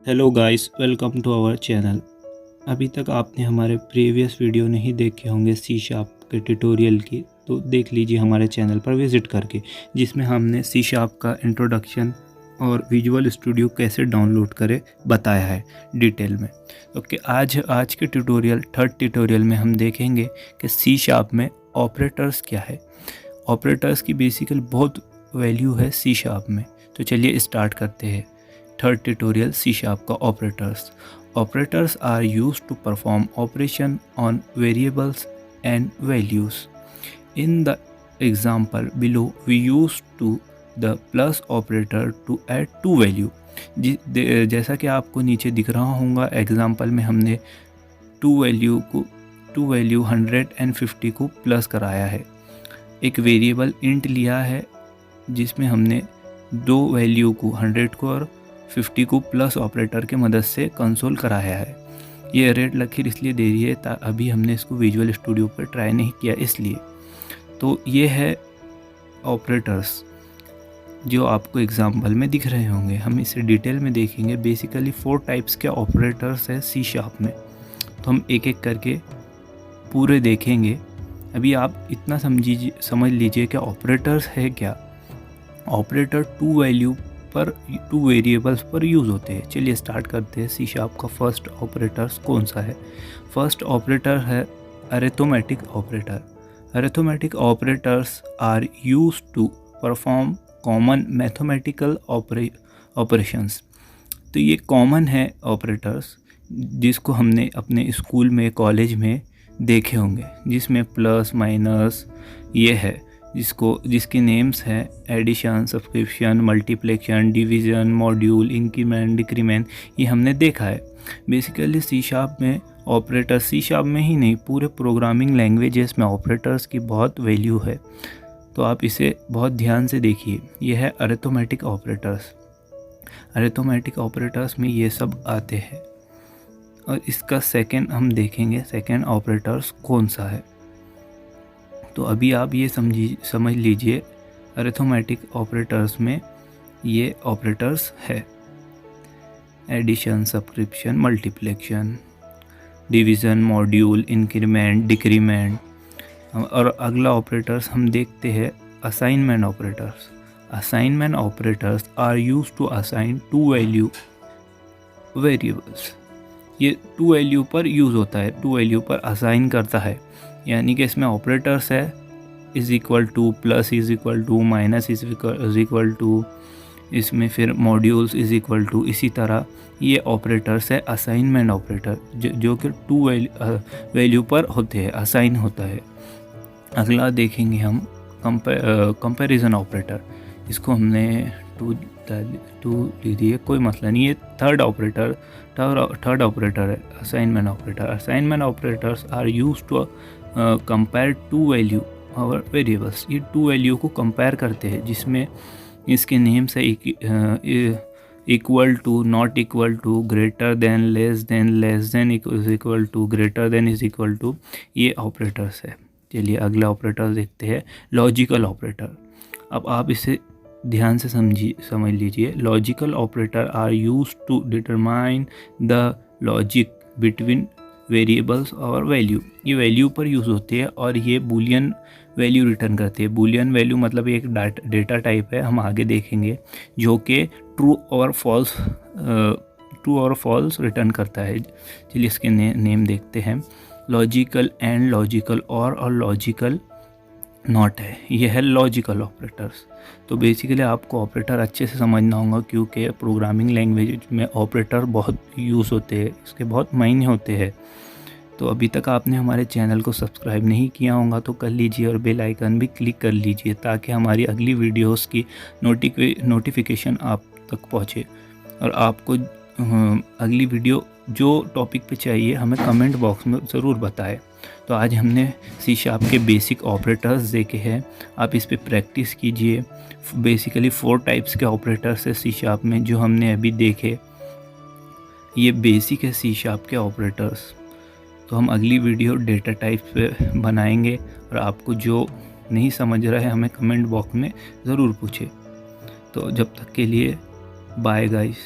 Hello guys, welcome to our channel. अभी तक आपने हमारे प्रीवियस वीडियो नहीं देखे होंगे सी शार्प के ट्यूटोरियल की, तो देख लीजिए हमारे चैनल पर विज़िट करके, जिसमें हमने सी शार्प का इंट्रोडक्शन और विजुअल स्टूडियो कैसे डाउनलोड करें बताया है डिटेल में। ओके, आज के थर्ड ट्यूटोरियल में हम देखेंगे कि सी शार्प में ऑपरेटर्स क्या है। ऑपरेटर्स की बेसिकली बहुत वैल्यू है सी शार्प में। तो चलिए स्टार्ट करते हैं। थर्ड ट्यूटोरियल सी शार्प का operators. Operators are used to perform operation on variables and values. In the example below we use to the plus operator to add two value. जैसा कि आपको नीचे दिख रहा होगा, एग्जाम्पल में हमने टू वैल्यू 150 को प्लस कराया है। एक वेरिएबल इंट लिया है जिसमें हमने दो वैल्यू को 100 को और 50 को प्लस ऑपरेटर के मदद से कंसोल कराया है। ये रेड लकीर इसलिए दे रही है अभी हमने इसको विजुअल स्टूडियो पर ट्राई नहीं किया इसलिए। तो ये है ऑपरेटर्स जो आपको एग्जाम्पल में दिख रहे होंगे। हम इसे डिटेल में देखेंगे। बेसिकली 4 टाइप्स के ऑपरेटर्स है सी शार्प में, तो हम एक एक करके पूरे देखेंगे। अभी आप इतना समझ लीजिए कि ऑपरेटर्स है क्या। ऑपरेटर टू वेरिएबल्स पर यूज़ होते हैं। चलिए स्टार्ट करते हैं। सी शार्प का फर्स्ट ऑपरेटर्स कौन सा है। फर्स्ट ऑपरेटर है arithmetic operator. Arithmetic operators are used to perform common mathematical operations. तो ये कॉमन है ऑपरेटर्स जिसको हमने अपने स्कूल में कॉलेज में देखे होंगे, जिसमें प्लस माइनस ये है, जिसके नेम्स हैं addition, subscription, multiplication, division, module, increment, decrement. ये हमने देखा है। बेसिकली सी शार्प में ऑपरेटर, सी शार्प में ही नहीं पूरे प्रोग्रामिंग लैंग्वेजेस में ऑपरेटर्स की बहुत वैल्यू है। तो आप इसे बहुत ध्यान से देखिए। यह है अरिथमेटिक ऑपरेटर्स। अरिथमेटिक ऑपरेटर्स में ये सब आते हैं। और इसका सेकंड हम देखेंगे, सेकंड ऑपरेटर्स कौन सा है। तो अभी आप ये समझ लीजिए अरिथमेटिक ऑपरेटर्स में ये ऑपरेटर्स है addition, subscription, multiplication, division, module, increment, decrement. और अगला ऑपरेटर्स हम देखते हैं assignment operators. Assignment operators are used to assign to value variables. ये टू वैल्यू पर यूज़ होता है, टू वैल्यू पर असाइन करता है। यानी कि इसमें ऑपरेटर्स है is equal to, plus is equal to, minus is equal to, इसमें फिर मॉड्यूल्स इज़ इक्वल टू। इसी तरह ये ऑपरेटर्स है असाइनमेंट ऑपरेटर जो कि टू वैल्यू पर होते हैं, असाइन होता है। अगला देखेंगे हम कंपैरिजन ऑपरेटर। इसको हमने टू ले दिए, कोई मसला नहीं। ये थर्ड ऑपरेटर है assignment operator. Assignment operators are used to compare two value और वेरिएबल्स। ये टू वैल्यू को कंपेयर करते हैं, जिसमें इसके नेम्स है equal to, not equal to, greater than, less than, equal to, greater than, is equal to. ये operators है। चलिए अगला ऑपरेटर देखते हैं, लॉजिकल ऑपरेटर। अब आप इसे ध्यान से समझ लीजिए। Logical operator are used to determine the logic between variables और वैल्यू। ये वैल्यू पर यूज़ होती है और ये बूलियन वैल्यू रिटर्न करती है। बूलियन वैल्यू मतलब एक डेटा टाइप है, हम आगे देखेंगे, जो कि ट्रू और फॉल्स रिटर्न करता है। चलिए इसके नेम देखते हैं। लॉजिकल एंड, लॉजिकल और लॉजिकल नॉट है। यह है लॉजिकल ऑपरेटर्स। तो बेसिकली आपको ऑपरेटर अच्छे से समझना होगा, क्योंकि प्रोग्रामिंग लैंग्वेज में ऑपरेटर बहुत यूज़ होते हैं, इसके बहुत मायने होते हैं। तो अभी तक आपने हमारे चैनल को सब्सक्राइब नहीं किया होगा तो कर लीजिए और बेल आइकन भी क्लिक कर लीजिए, ताकि हमारी अगली वीडियोस की नोटिफिकेशन आप तक पहुँचे। और आपको अगली वीडियो जो टॉपिक पे चाहिए हमें कमेंट बॉक्स में ज़रूर बताएं। तो आज हमने सी शार्प के बेसिक ऑपरेटर्स देखे हैं, आप इस पे प्रैक्टिस कीजिए। बेसिकली 4 टाइप्स के ऑपरेटर्स है सी शार्प में जो हमने अभी देखे। ये बेसिक है सी शार्प के ऑपरेटर्स। तो हम अगली वीडियो डेटा टाइप्स पे बनाएंगे, और आपको जो नहीं समझ रहा है हमें कमेंट बॉक्स में ज़रूर पूछे। तो जब तक के लिए बाय गाइस।